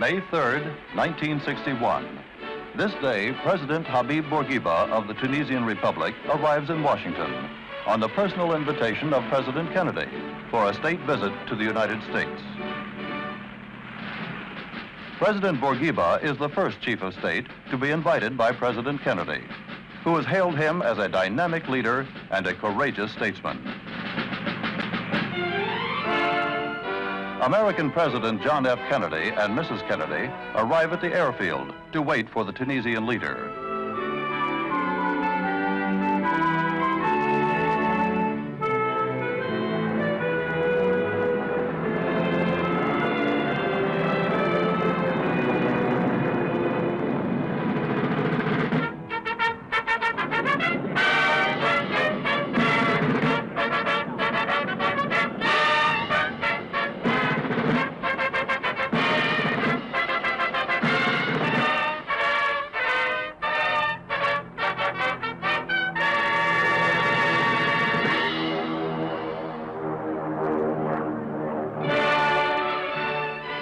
May 3rd, 1961. This day, President Habib Bourguiba of the Tunisian Republic arrives in Washington on the personal invitation of President Kennedy for a state visit to the United States. President Bourguiba is the first chief of state to be invited by President Kennedy, who has hailed him as a dynamic leader and a courageous statesman. American President John F. Kennedy and Mrs. Kennedy arrive at the airfield to wait for the Tunisian leader.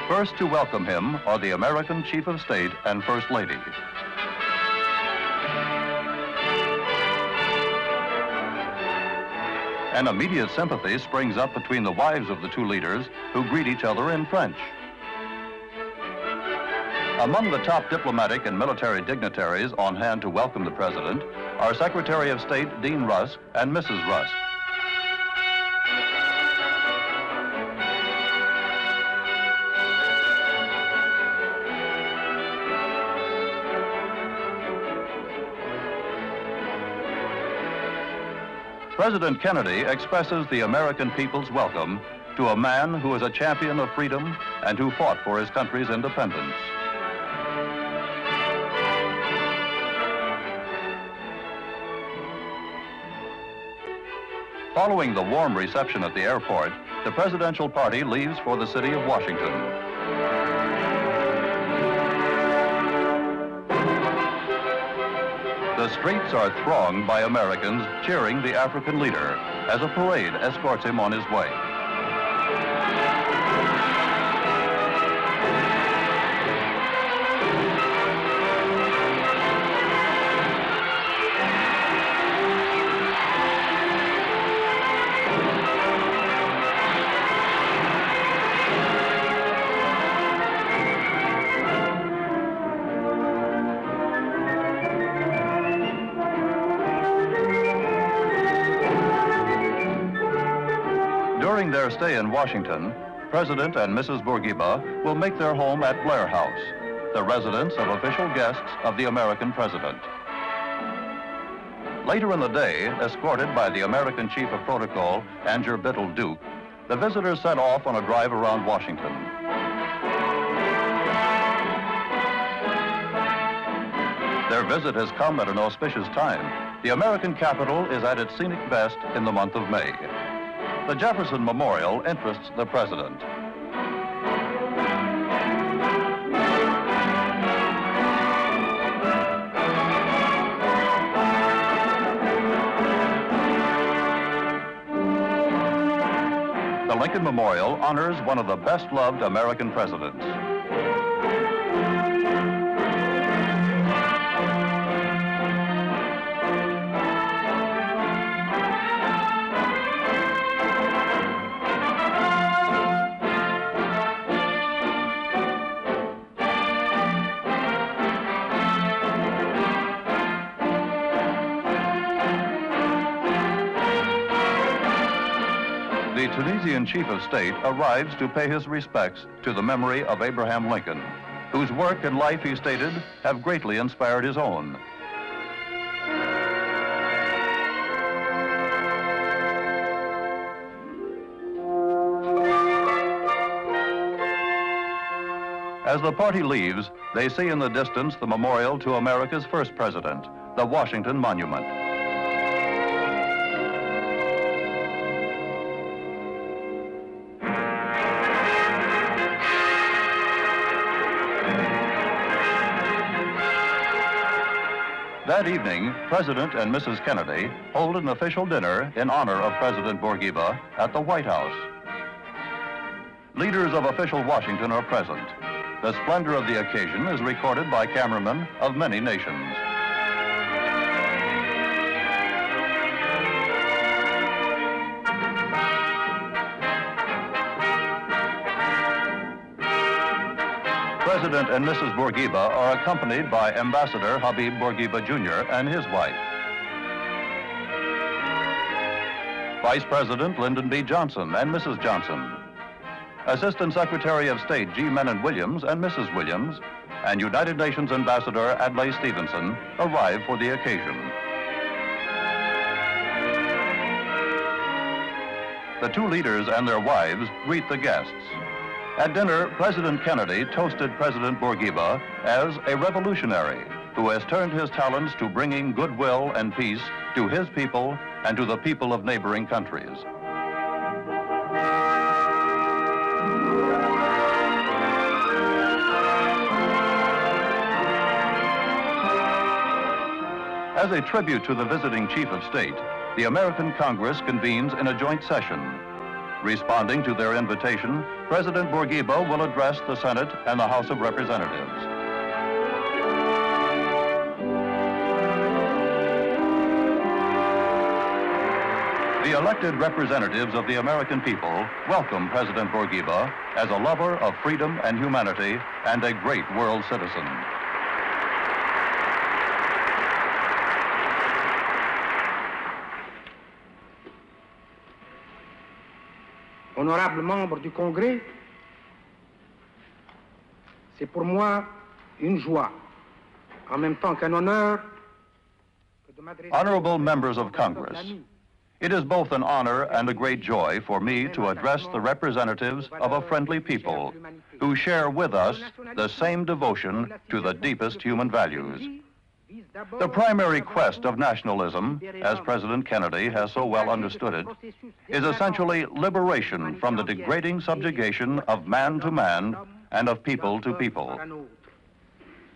First to welcome him are the American Chief of State and First Lady. An immediate sympathy springs up between the wives of the two leaders, who greet each other in French. Among the top diplomatic and military dignitaries on hand to welcome the President are Secretary of State Dean Rusk and Mrs. Rusk. President Kennedy expresses the American people's welcome to a man who is a champion of freedom and who fought for his country's independence. Following the warm reception at the airport, the presidential party leaves for the city of Washington. The streets are thronged by Americans cheering the African leader as a parade escorts him on his way. During their stay in Washington, President and Mrs. Bourguiba will make their home at Blair House, the residence of official guests of the American president. Later in the day, escorted by the American Chief of Protocol, Andrew Bittle Duke, the visitors set off on a drive around Washington. Their visit has come at an auspicious time. The American capital is at its scenic best in the month of May. The Jefferson Memorial interests the President. The Lincoln Memorial honors one of the best-loved American presidents. The Tunisian Chief of State arrives to pay his respects to the memory of Abraham Lincoln, whose work and life, he stated, have greatly inspired his own. As the party leaves, they see in the distance the memorial to America's first president, the Washington Monument. That evening, President and Mrs. Kennedy hold an official dinner in honor of President Bourguiba at the White House. Leaders of official Washington are present. The splendor of the occasion is recorded by cameramen of many nations. President and Mrs. Bourguiba are accompanied by Ambassador Habib Bourguiba Jr. and his wife. Vice President Lyndon B. Johnson and Mrs. Johnson. Assistant Secretary of State G. Menon Williams and Mrs. Williams, and United Nations Ambassador Adlai Stevenson arrive for the occasion. The two leaders and their wives greet the guests. At dinner, President Kennedy toasted President Bourguiba as a revolutionary who has turned his talents to bringing goodwill and peace to his people and to the people of neighboring countries. As a tribute to the visiting Chief of State, the American Congress convenes in a joint session. Responding to their invitation, President Bourguiba will address the Senate and the House of Representatives. The elected representatives of the American people welcome President Bourguiba as a lover of freedom and humanity and a great world citizen. Honorables membres du Congrès, c'est pour moi une joie, en même temps qu'un honneur, de m'adresser. Honorable members of Congress, it is both an honor and a great joy for me to address the representatives of a friendly people who share with us the same devotion to the deepest human values. The primary quest of nationalism, as President Kennedy has so well understood it, is essentially liberation from the degrading subjugation of man to man and of people to people.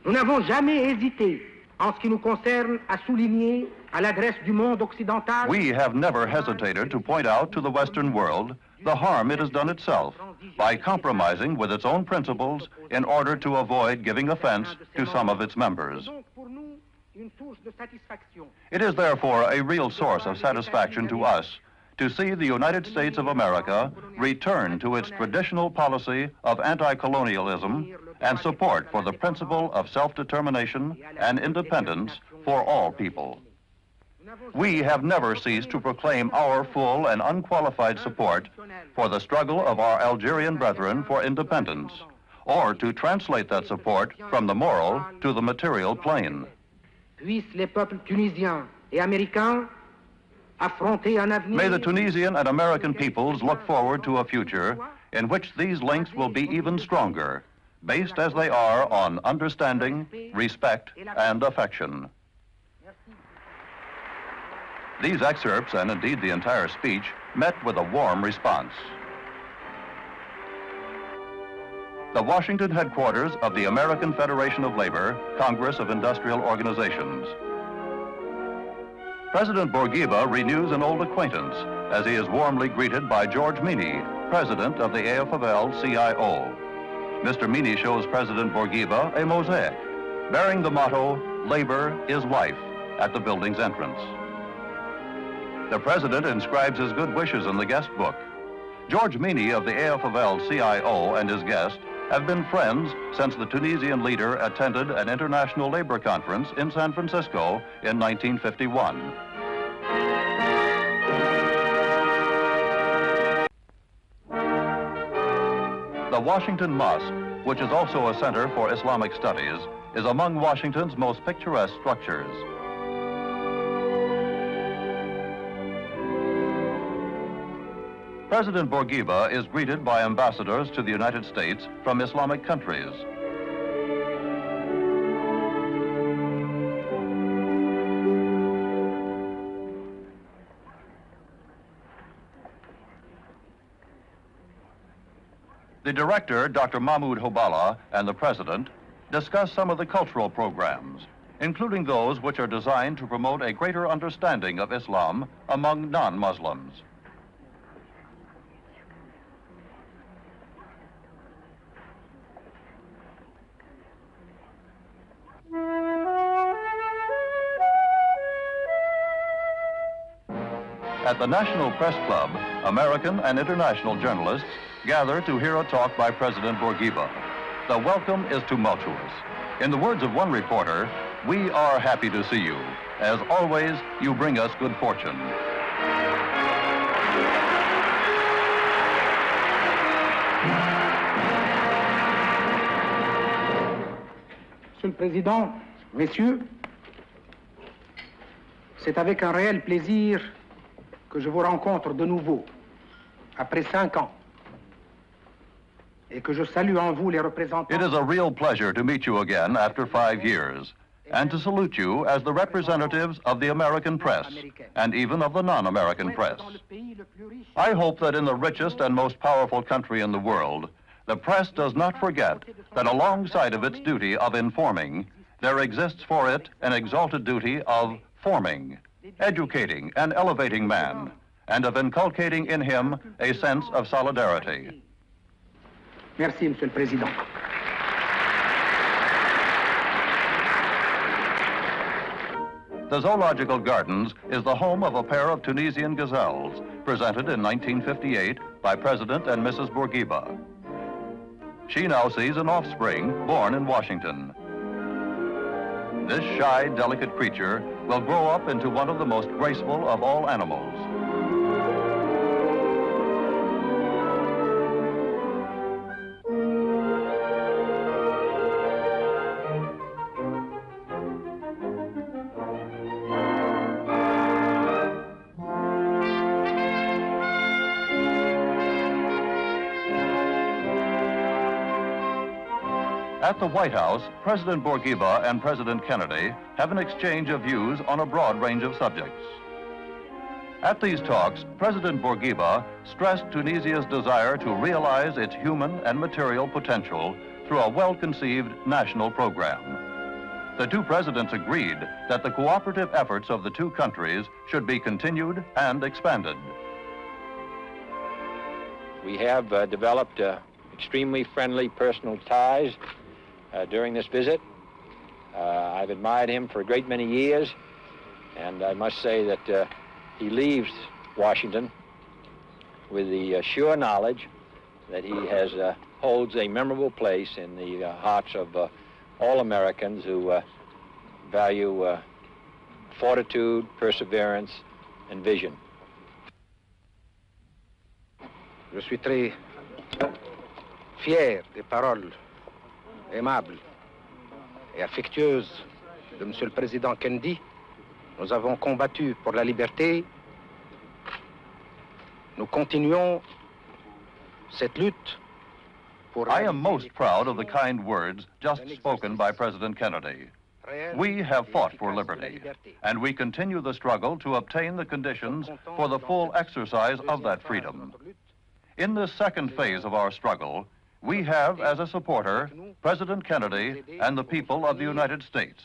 Nous n'avons jamais hésité, en ce qui nous concerne, à souligner à l'adresse du monde occidental. We have never hesitated to point out to the Western world the harm it has done itself by compromising with its own principles in order to avoid giving offense to some of its members. It is therefore a real source of satisfaction to us to see the United States of America return to its traditional policy of anti-colonialism and support for the principle of self-determination and independence for all people. We have never ceased to proclaim our full and unqualified support for the struggle of our Algerian brethren for independence, or to translate that support from the moral to the material plane. Puissent les peuples tunisiens et américains affronter un avenir. May the Tunisian and American peoples look forward to a future in which these links will be even stronger, based as they are on understanding, respect, and affection. These excerpts, and indeed the entire speech, met with a warm response. The Washington headquarters of the American Federation of Labor, Congress of Industrial Organizations. President Bourguiba renews an old acquaintance as he is warmly greeted by George Meany, president of the AFL-CIO. Mr. Meany shows President Bourguiba a mosaic bearing the motto, "Labor is life," at the building's entrance. The president inscribes his good wishes in the guest book. George Meany of the AFL-CIO and his guest have been friends since the Tunisian leader attended an international labor conference in San Francisco in 1951. The Washington Mosque, which is also a center for Islamic studies, is among Washington's most picturesque structures. President Bourguiba is greeted by ambassadors to the United States from Islamic countries. The director, Dr. Mahmoud Hobala, and the president discuss some of the cultural programs, including those which are designed to promote a greater understanding of Islam among non-Muslims. At the National Press Club, American and international journalists gather to hear a talk by President Bourguiba. The welcome is tumultuous. In the words of one reporter, "We are happy to see you. As always, you bring us good fortune." Monsieur le Président, Messieurs, c'est avec un réel plaisir que je vous rencontre de nouveau, après 5 ans, et que je salue en vous les représentants. It is a real pleasure to meet you again after 5 years, and to salute you as the representatives of the American press, and even of the non-American press. I hope that in the richest and most powerful country in the world, the press does not forget that alongside of its duty of informing, there exists for it an exalted duty of forming, educating and elevating man, and of inculcating in him a sense of solidarity. Merci, Monsieur le Président. The Zoological Gardens is the home of a pair of Tunisian gazelles, presented in 1958 by President and Mrs. Bourguiba. She now sees an offspring born in Washington. This shy, delicate creature will grow up into one of the most graceful of all animals. At the White House, President Bourguiba and President Kennedy have an exchange of views on a broad range of subjects. At these talks, President Bourguiba stressed Tunisia's desire to realize its human and material potential through a well-conceived national program. The two presidents agreed that the cooperative efforts of the two countries should be continued and expanded. We have developed extremely friendly personal ties during this visit. I've admired him for a great many years, and I must say that he leaves Washington with the sure knowledge that he holds a memorable place in the hearts of all Americans who value fortitude, perseverance, and vision. Je suis très fier des paroles aimables et affectueuses de Monsieur le Président Kennedy. Nous avons combattu pour la liberté. Nous continuons cette lutte pour... I am most proud of the kind words just spoken by President Kennedy. We have fought for liberty, and we continue the struggle to obtain the conditions for the full exercise of that freedom. In this second phase of our struggle, we have as a supporter President Kennedy and the people of the United States,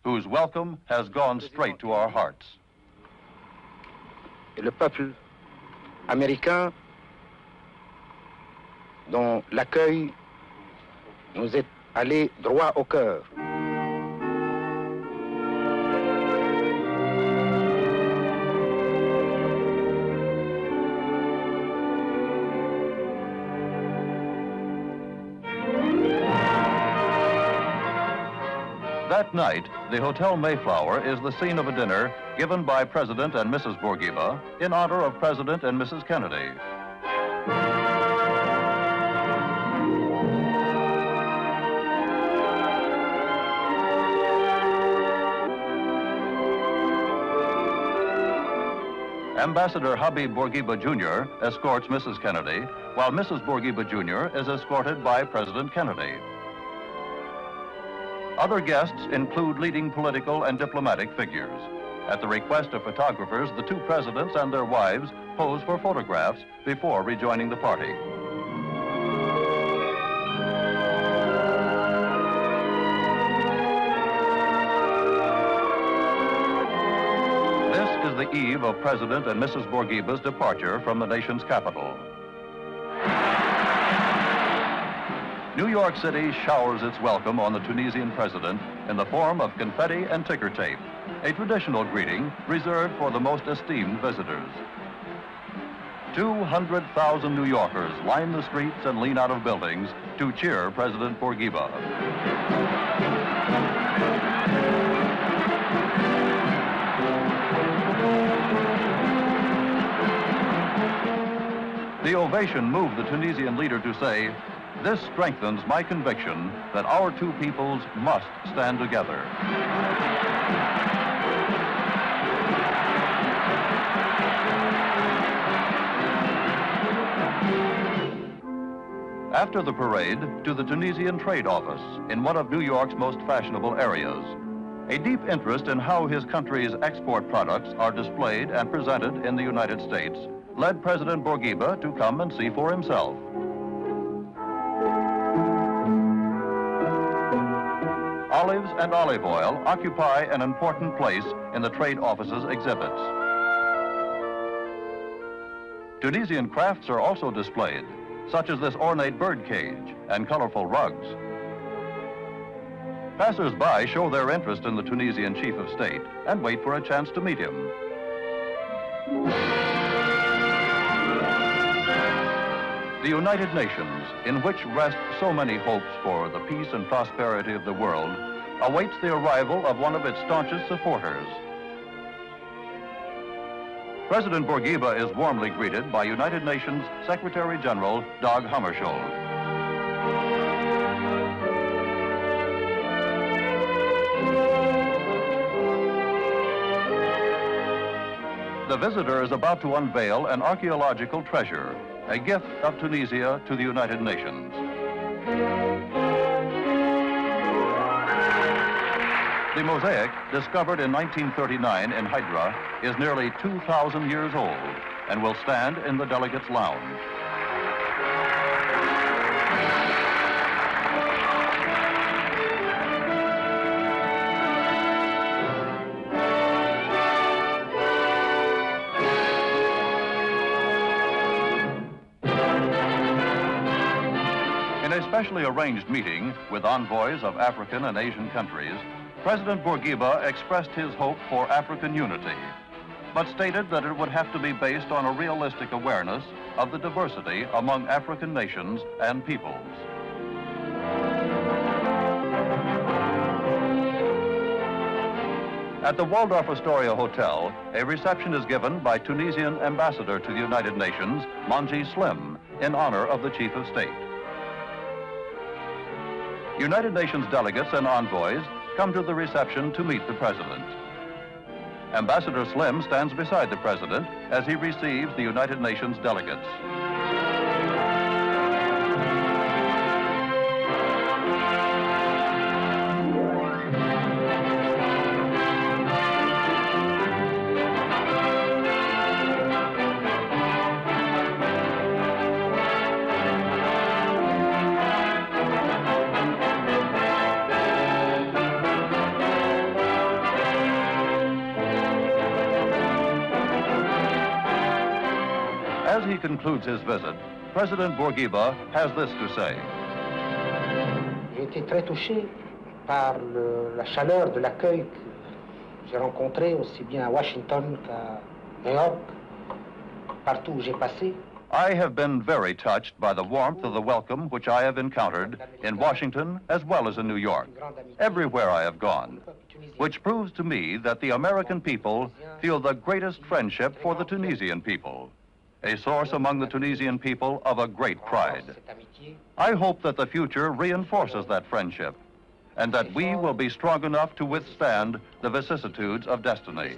whose welcome has gone straight to our hearts. Et le peuple américain, dont l'accueil nous est allé droit au cœur. That night, the Hotel Mayflower is the scene of a dinner given by President and Mrs. Bourguiba in honor of President and Mrs. Kennedy. Ambassador Habib Bourguiba Jr. escorts Mrs. Kennedy, while Mrs. Bourguiba Jr. is escorted by President Kennedy. Other guests include leading political and diplomatic figures. At the request of photographers, the two presidents and their wives pose for photographs before rejoining the party. This is the eve of President and Mrs. Bourguiba's departure from the nation's capital. New York City showers its welcome on the Tunisian president in the form of confetti and ticker tape, a traditional greeting reserved for the most esteemed visitors. 200,000 New Yorkers line the streets and lean out of buildings to cheer President Bourguiba. The ovation moved the Tunisian leader to say, "This strengthens my conviction that our two peoples must stand together." After the parade, to the Tunisian Trade Office in one of New York's most fashionable areas. A deep interest in how his country's export products are displayed and presented in the United States led President Bourguiba to come and see for himself. Olives and olive oil occupy an important place in the trade office's exhibits. Tunisian crafts are also displayed, such as this ornate bird cage and colorful rugs. Passers-by show their interest in the Tunisian chief of state and wait for a chance to meet him. The United Nations, in which rest so many hopes for the peace and prosperity of the world, awaits the arrival of one of its staunchest supporters. President Bourguiba is warmly greeted by United Nations Secretary General Dag Hammarskjöld. The visitor is about to unveil an archaeological treasure, a gift of Tunisia to the United Nations. The mosaic, discovered in 1939 in Hydra, is nearly 2,000 years old and will stand in the delegates' lounge. In a specially arranged meeting with envoys of African and Asian countries, President Bourguiba expressed his hope for African unity, but stated that it would have to be based on a realistic awareness of the diversity among African nations and peoples. At the Waldorf Astoria Hotel, a reception is given by Tunisian ambassador to the United Nations, Manji Slim, in honor of the Chief of State. United Nations delegates and envoys come to the reception to meet the president. Ambassador Slim stands beside the president as he receives the United Nations delegates. As he concludes his visit, President Bourguiba has this to say. J'ai été très touché par la chaleur de l'accueil que j'ai rencontré aussi bien à Washington qu'à New York, partout où j'ai passé. I have been very touched by the warmth of the welcome which I have encountered in Washington as well as in New York, everywhere I have gone, which proves to me that the American people feel the greatest friendship for the Tunisian people, a source among the Tunisian people of a great pride. I hope that the future reinforces that friendship and that we will be strong enough to withstand the vicissitudes of destiny.